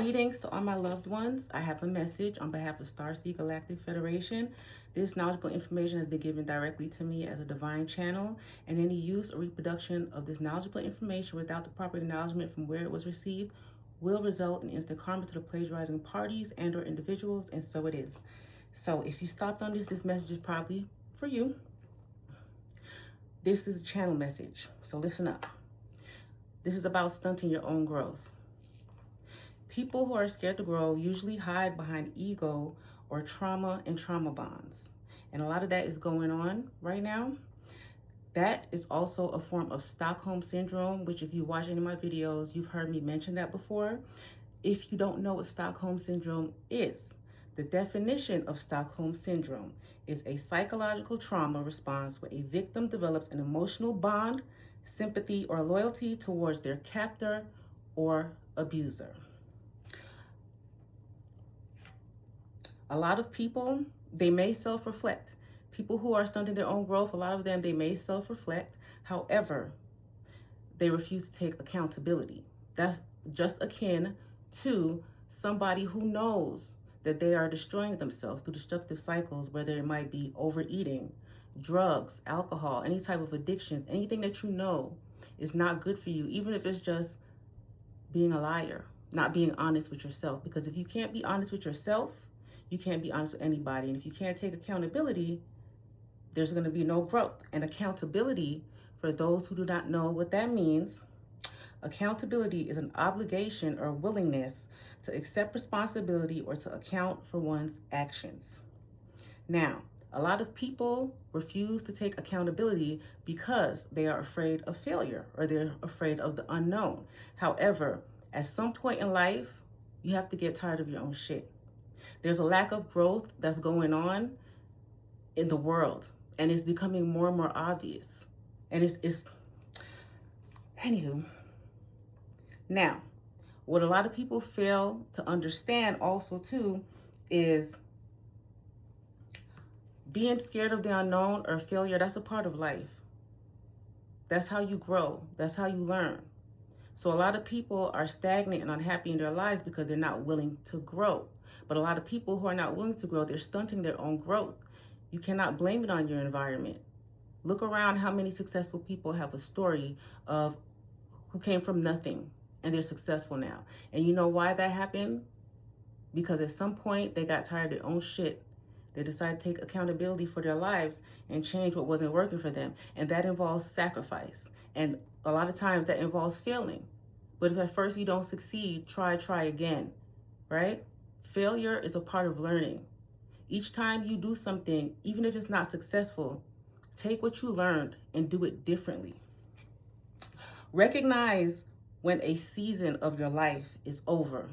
Greetings to all my loved ones. I have a message on behalf of Starseed Galactic Federation. This knowledgeable information has been given directly to me as a divine channel, and any use or reproduction of this knowledgeable information without the proper acknowledgement from where it was received will result in instant karma to the plagiarizing parties and or individuals, and so it is. So if you stopped on this message is probably for you. This is a channel message, so listen up. This is about stunting your own growth. People who are scared to grow usually hide behind ego or trauma and trauma bonds. And a lot of that is going on right now. That is also a form of Stockholm Syndrome, which if you watch any of my videos, you've heard me mention that before. If you don't know what Stockholm Syndrome is, the definition of Stockholm Syndrome is a psychological trauma response where a victim develops an emotional bond, sympathy, or loyalty towards their captor or abuser. A lot of people, they may self-reflect. People who are stunting their own growth, a lot of them, they may self-reflect. However, they refuse to take accountability. That's just akin to somebody who knows that they are destroying themselves through destructive cycles, whether it might be overeating, drugs, alcohol, any type of addiction, anything that you know is not good for you, even if it's just being a liar, not being honest with yourself. Because if you can't be honest with yourself, you can't be honest with anybody. And if you can't take accountability, there's going to be no growth. And accountability, for those who do not know what that means, accountability is an obligation or willingness to accept responsibility or to account for one's actions. Now, a lot of people refuse to take accountability because they are afraid of failure or they're afraid of the unknown. However, at some point in life, you have to get tired of your own shit. There's a lack of growth that's going on in the world, and it's becoming more and more obvious. And it's anywho. Now, what a lot of people fail to understand also too is being scared of the unknown or failure. That's a part of life. That's how you grow. That's how you learn. So a lot of people are stagnant and unhappy in their lives because they're not willing to grow. But a lot of people who are not willing to grow, they're stunting their own growth. You cannot blame it on your environment. Look around how many successful people have a story of who came from nothing and they're successful now. And you know why that happened? Because at some point they got tired of their own shit. They decided to take accountability for their lives and change what wasn't working for them. And that involves sacrifice. And a lot of times that involves failing. But if at first you don't succeed, try again, right? Failure is a part of learning. Each time you do something, even if it's not successful, take what you learned and do it differently. Recognize when a season of your life is over.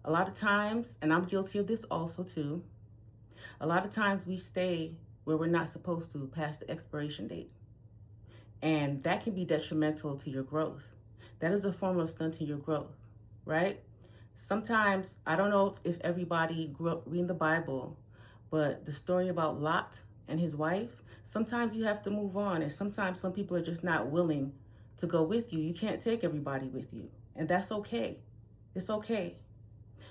A lot of times, and I'm guilty of this also too, a lot of times we stay where we're not supposed to past the expiration date. And that can be detrimental to your growth. That is a form of stunting your growth, right? Sometimes, I don't know if everybody grew up reading the Bible, but the story about Lot and his wife, sometimes you have to move on. And sometimes some people are just not willing to go with you. You can't take everybody with you. And that's okay. It's okay.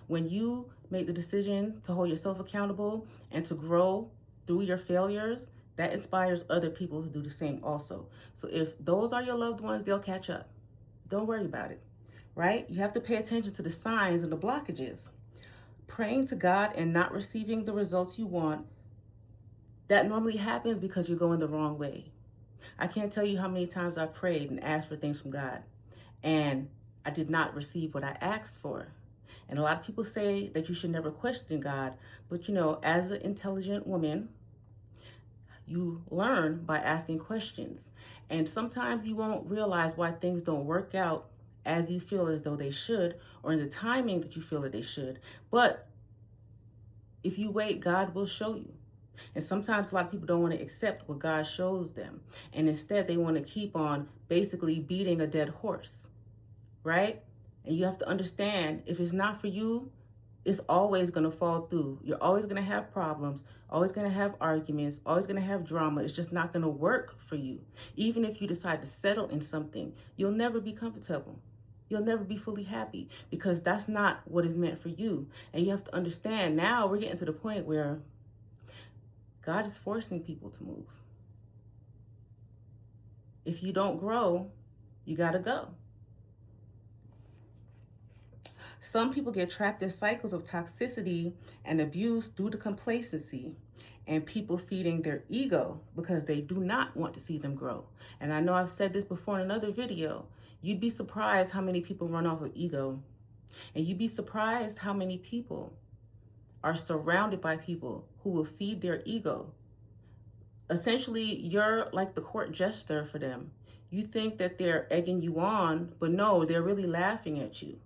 When you make the decision to hold yourself accountable and to grow through your failures, that inspires other people to do the same also. So if those are your loved ones, they'll catch up. Don't worry about it, right? You have to pay attention to the signs and the blockages. Praying to God and not receiving the results you want, that normally happens because you're going the wrong way. I can't tell you how many times I prayed and asked for things from God, and I did not receive what I asked for. And a lot of people say that you should never question God, but you know, as an intelligent woman, you learn by asking questions. And sometimes you won't realize why things don't work out as you feel as though they should, or in the timing that you feel that they should. But if you wait, God will show you. And sometimes a lot of people don't want to accept what God shows them. And instead they want to keep on basically beating a dead horse, right? And you have to understand, if it's not for you, it's always going to fall through. You're always going to have problems, always going to have arguments, always going to have drama. It's just not going to work for you. Even if you decide to settle in something, you'll never be comfortable. You'll never be fully happy because that's not what is meant for you. And you have to understand now we're getting to the point where God is forcing people to move. If you don't grow, you got to go. Some people get trapped in cycles of toxicity and abuse due to complacency and people feeding their ego because they do not want to see them grow. And I know I've said this before in another video. You'd be surprised how many people run off of ego. And you'd be surprised how many people are surrounded by people who will feed their ego. Essentially, you're like the court jester for them. You think that they're egging you on, but no, they're really laughing at you.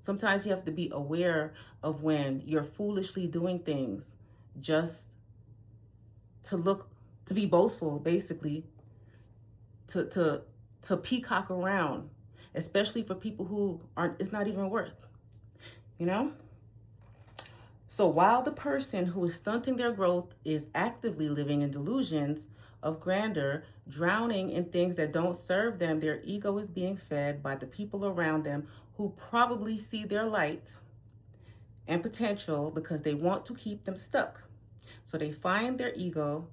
Sometimes you have to be aware of when you're foolishly doing things just to be boastful, basically, to peacock around, especially for people who aren't, it's not even worth, you know? So while the person who is stunting their growth is actively living in delusions of grandeur, drowning in things that don't serve them, their ego is being fed by the people around them who probably see their light and potential because they want to keep them stuck. So they feed their ego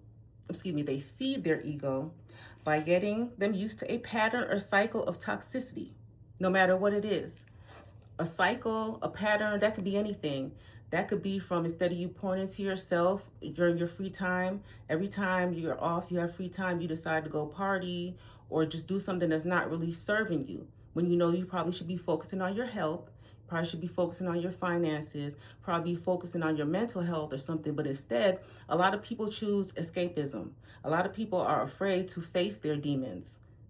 by getting them used to a pattern or cycle of toxicity, no matter what it is. A cycle, a pattern, that could be anything. That could be from, instead of you pouring into yourself during your free time, every time you're off, you have free time, you decide to go party or just do something that's not really serving you. When you know you probably should be focusing on your health, probably should be focusing on your finances, probably focusing on your mental health or something. But instead, a lot of people choose escapism. A lot of people are afraid to face their demons.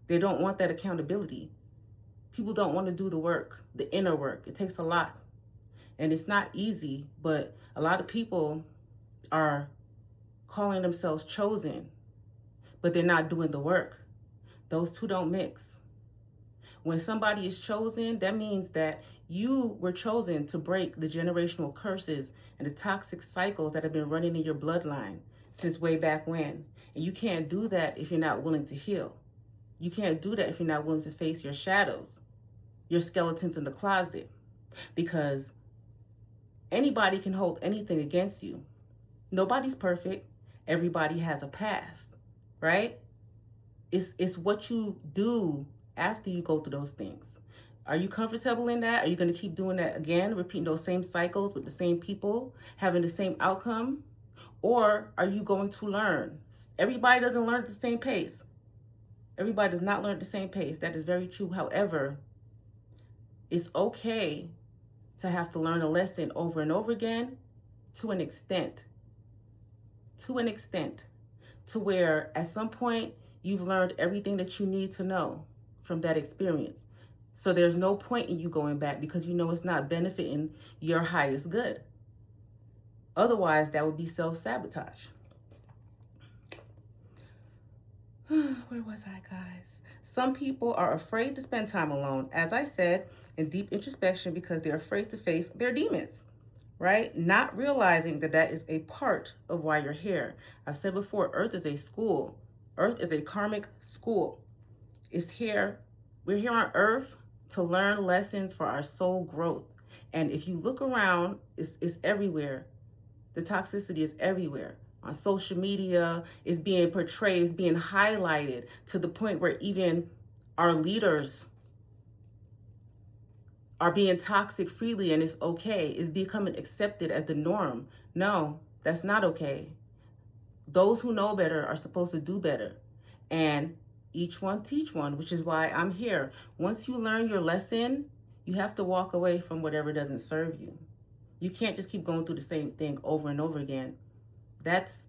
They don't want that accountability. People don't want to do the work, the inner work. It takes a lot. And it's not easy, but a lot of people are calling themselves chosen, but they're not doing the work. Those two don't mix. When somebody is chosen, that means that you were chosen to break the generational curses and the toxic cycles that have been running in your bloodline since way back when. And you can't do that if you're not willing to heal. You can't do that if you're not willing to face your shadows, your skeletons in the closet, because anybody can hold anything against you. Nobody's perfect. Everybody has a past, right? It's what you do after you go through those things. Are you comfortable in that? Are you going to keep doing that again, repeating those same cycles with the same people, having the same outcome? Or are you going to learn? Everybody doesn't learn at the same pace. Everybody does not learn at the same pace. That is very true. However, it's okay to have to learn a lesson over and over again to an extent. To where at some point you've learned everything that you need to know from that experience. So there's no point in you going back because you know it's not benefiting your highest good. Otherwise, that would be self-sabotage. Where was I, guys? Some people are afraid to spend time alone, as I said, in deep introspection because they're afraid to face their demons, right? Not realizing that that is a part of why you're here. I've said before, Earth is a school. Earth is a karmic school. It's here. We're here on Earth to learn lessons for our soul growth. And if you look around, it's everywhere. The toxicity is everywhere. On social media, it's being portrayed, it's being highlighted to the point where even our leaders are being toxic freely and it's okay. It's becoming accepted as the norm. No, that's not okay. Those who know better are supposed to do better. And each one teach one, which is why I'm here. Once you learn your lesson, you have to walk away from whatever doesn't serve you. You can't just keep going through the same thing over and over again. That's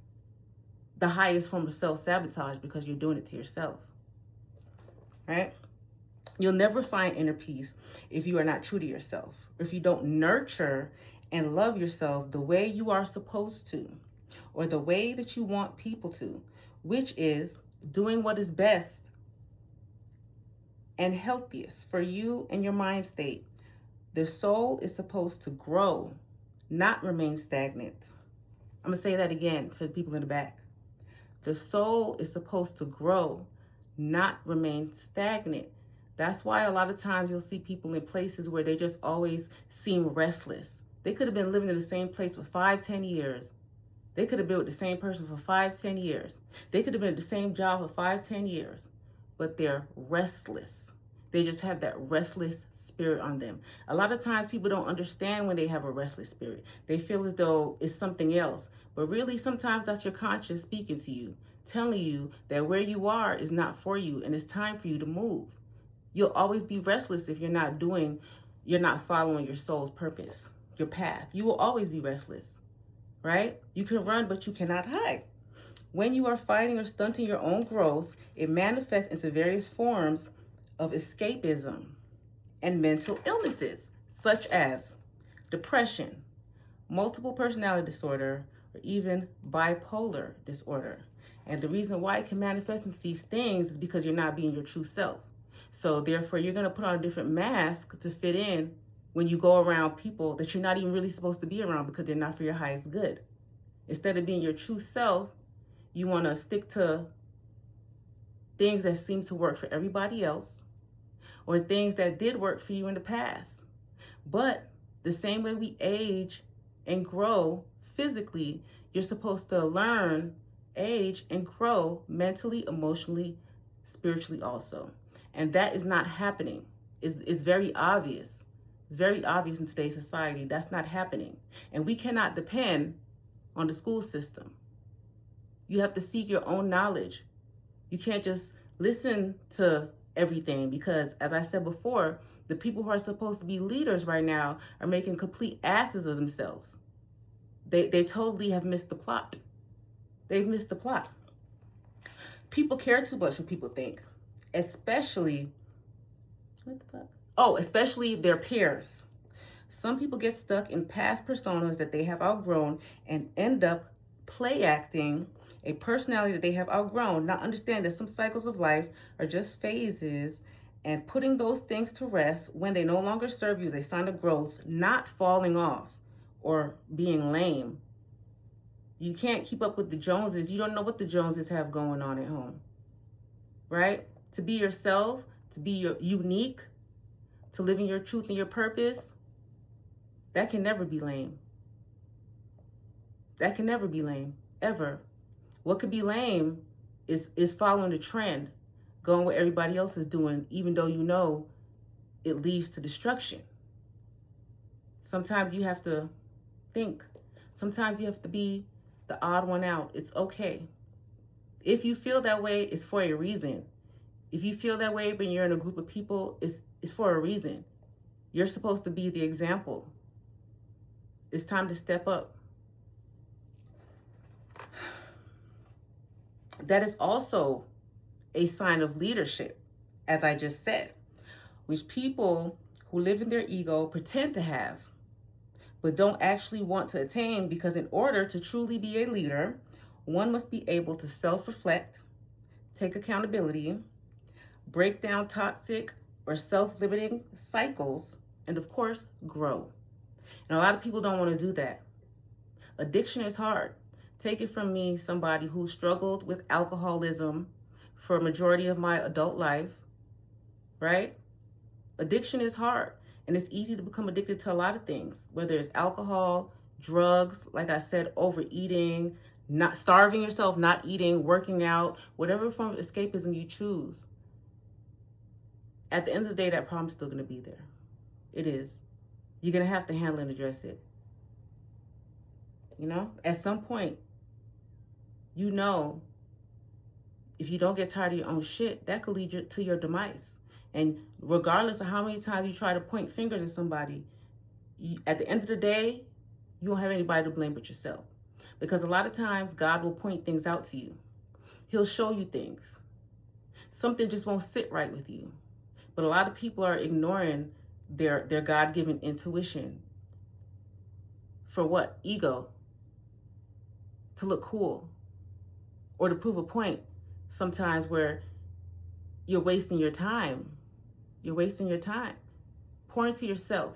the highest form of self-sabotage because you're doing it to yourself, right? You'll never find inner peace if you are not true to yourself, if you don't nurture and love yourself the way you are supposed to, or the way that you want people to, which is doing what is best and healthiest for you and your mind state. The soul is supposed to grow, not remain stagnant. I'm going to say that again for the people in the back. The soul is supposed to grow, not remain stagnant. That's why a lot of times you'll see people in places where they just always seem restless. They could have been living in the same place for 5, 10 years. They could have been with the same person for 5, 10 years. They could have been at the same job for 5, 10 years, but they're restless. They just have that restless spirit on them. A lot of times people don't understand when they have a restless spirit. They feel as though it's something else. But really, sometimes that's your conscience speaking to you, telling you that where you are is not for you and it's time for you to move. You'll always be restless if you're not following your soul's purpose, your path. You will always be restless, right? You can run, but you cannot hide. When you are fighting or stunting your own growth, it manifests into various forms of escapism and mental illnesses, such as depression, multiple personality disorder, or even bipolar disorder. And the reason why it can manifest into these things is because you're not being your true self. So therefore, you're going to put on a different mask to fit in when you go around people that you're not even really supposed to be around because they're not for your highest good. Instead of being your true self, you want to stick to things that seem to work for everybody else or things that did work for you in the past. But the same way we age and grow physically, you're supposed to learn, age, and grow mentally, emotionally, spiritually also. And that is not happening. It's very obvious. It's very obvious in today's society. That's not happening. And we cannot depend on the school system. You have to seek your own knowledge. You can't just listen to everything because, as I said before, the people who are supposed to be leaders right now are making complete asses of themselves. They totally have missed the plot. They've missed the plot. People care too much what people think, especially, what the fuck? Oh, especially their peers. Some people get stuck in past personas that they have outgrown and end up play acting a personality that they have outgrown. Not understand that some cycles of life are just phases, and putting those things to rest when they no longer serve you is a sign of growth, not falling off or being lame. You can't keep up with the Joneses. You don't know what the Joneses have going on at home, right? To be yourself, to be unique, to live in your truth and your purpose, that can never be lame. That can never be lame, ever. What could be lame is following the trend, going what everybody else is doing, even though you know it leads to destruction. Sometimes you have to think. Sometimes you have to be the odd one out. It's okay. If you feel that way, it's for a reason. If you feel that way when you're in a group of people, it's for a reason. You're supposed to be the example. It's time to step up. That is also a sign of leadership, as I just said, which people who live in their ego pretend to have, but don't actually want to attain, because in order to truly be a leader, one must be able to self-reflect, take accountability, break down toxic or self-limiting cycles, and of course, grow. And a lot of people don't want to do that. Addiction is hard. Take it from me, somebody who struggled with alcoholism for a majority of my adult life, right? Addiction is hard, and it's easy to become addicted to a lot of things, whether it's alcohol, drugs, like I said, overeating, not starving yourself, not eating, working out, whatever form of escapism you choose. At the end of the day, that problem's still going to be there. It is. You're going to have to handle and address it. You know, at some point, you know, if you don't get tired of your own shit, that could lead you to your demise. And regardless of how many times you try to point fingers at somebody, at the end of the day, you won't have anybody to blame but yourself. Because a lot of times, God will point things out to you. He'll show you things. Something just won't sit right with you. But a lot of people are ignoring their God-given intuition. For what? Ego. To look cool. Or to prove a point sometimes where you're wasting your time. You're wasting your time. Pour into yourself.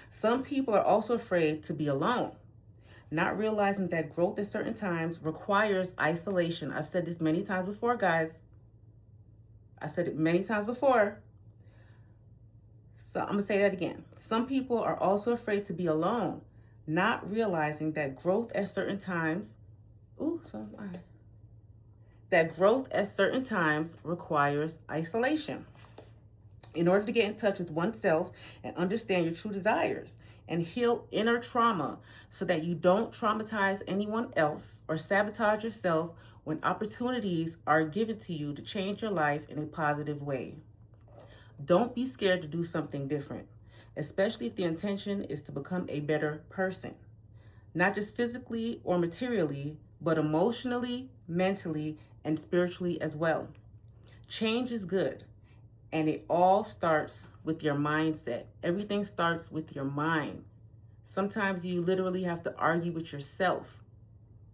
Some people are also afraid to be alone, not realizing that growth at certain times requires isolation. I've said this many times before, guys. I said it many times before. So I'm going to say that again. Some people are also afraid to be alone, not realizing that growth at certain times, requires isolation. In order to get in touch with oneself and understand your true desires and heal inner trauma so that you don't traumatize anyone else or sabotage yourself when opportunities are given to you to change your life in a positive way. Don't be scared to do something different, especially if the intention is to become a better person, not just physically or materially, but emotionally, mentally, and spiritually as well. Change is good, and it all starts with your mindset. Everything starts with your mind. Sometimes you literally have to argue with yourself,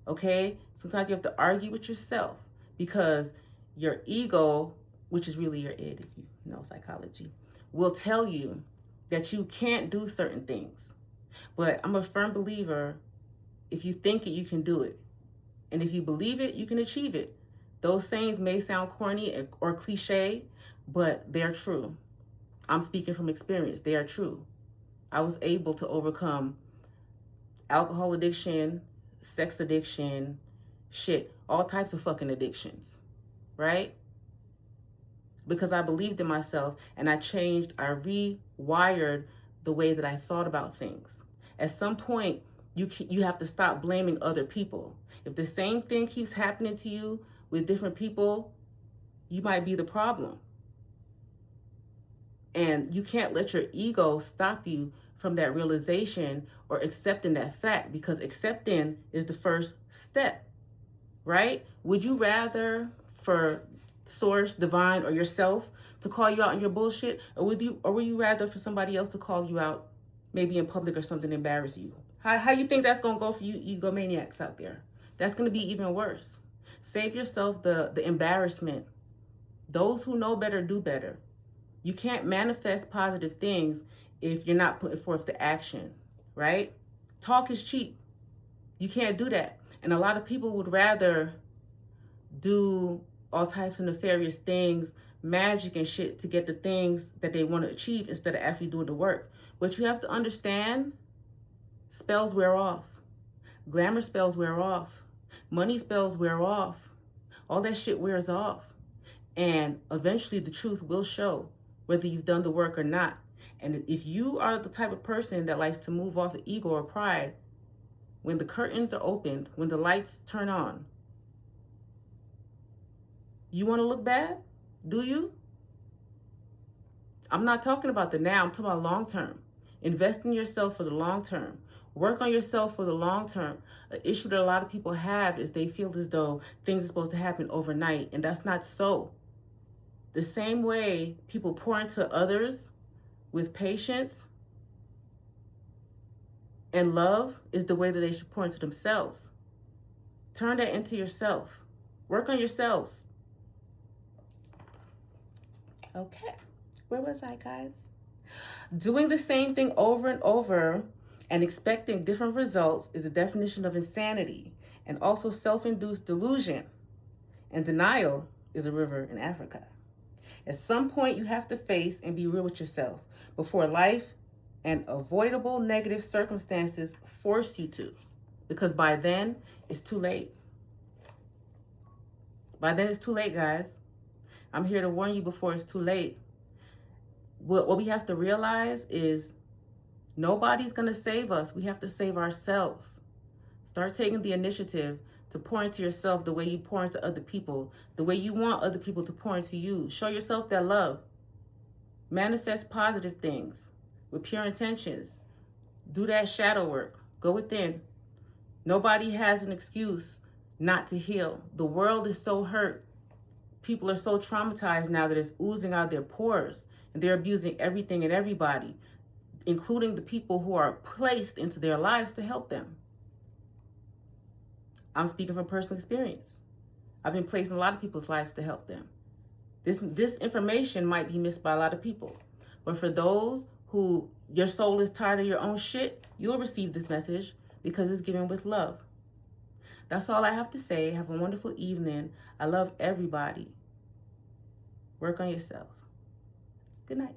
okay? Sometimes you have to argue with yourself because your ego, which is really your id if you know psychology, will tell you that you can't do certain things. But I'm a firm believer, if you think it, you can do it. And if you believe it, you can achieve it. Those sayings may sound corny or cliche, but they're true. I'm speaking from experience. They are true. I was able to overcome alcohol addiction, sex addiction, all types of fucking addictions, right? Because I believed in myself and I rewired the way that I thought about things. At some point, you have to stop blaming other people. If the same thing keeps happening to you with different people, you might be the problem. And you can't let your ego stop you from that realization or accepting that fact, because accepting is the first step, right? Would you rather for source, divine, or yourself to call you out on your bullshit, or would you rather for somebody else to call you out, maybe in public or something, to embarrass you? How you think that's gonna go for you egomaniacs out there? That's gonna be even worse. Save yourself the embarrassment. Those who know better do better. You can't manifest positive things if you're not putting forth the action, right? Talk is cheap. You can't do that. And a lot of people would rather do all types of nefarious things, magic and shit, to get the things that they want to achieve instead of actually doing the work. But you have to understand, spells wear off. Glamour spells wear off. Money spells wear off. All that shit wears off. And eventually the truth will show, whether you've done the work or not. And if you are the type of person that likes to move off of ego or pride, when the curtains are opened, when the lights turn on, you want to look bad? Do you? I'm not talking about the now, I'm talking about long term. Invest in yourself for the long term. Work on yourself for the long term. An issue that a lot of people have is they feel as though things are supposed to happen overnight, and that's not so. The same way people pour into others with patience and love is the way that they should pour into themselves. Turn that into yourself. Work on yourselves. Okay, where was I, guys? Doing the same thing over and over and expecting different results is a definition of insanity and also self-induced delusion. And denial is a river in Africa. At some point, you have to face and be real with yourself before life and avoidable negative circumstances force you to. Because by then, it's too late. By then, it's too late, guys. I'm here to warn you before it's too late. What we have to realize is nobody's going to save us. We have to save ourselves. Start taking the initiative to pour into yourself the way you pour into other people, the way you want other people to pour into you. Show yourself that love. Manifest positive things with pure intentions. Do that shadow work. Go within. Nobody has an excuse not to heal. The world is so hurt. People are so traumatized now that it's oozing out their pores, and they're abusing everything and everybody, including the people who are placed into their lives to help them. I'm speaking from personal experience. I've been placed in a lot of people's lives to help them. This information might be missed by a lot of people, but for those who your soul is tired of your own shit, you'll receive this message because it's given with love. That's all I have to say. Have a wonderful evening. I love everybody. Work on yourselves. Good night.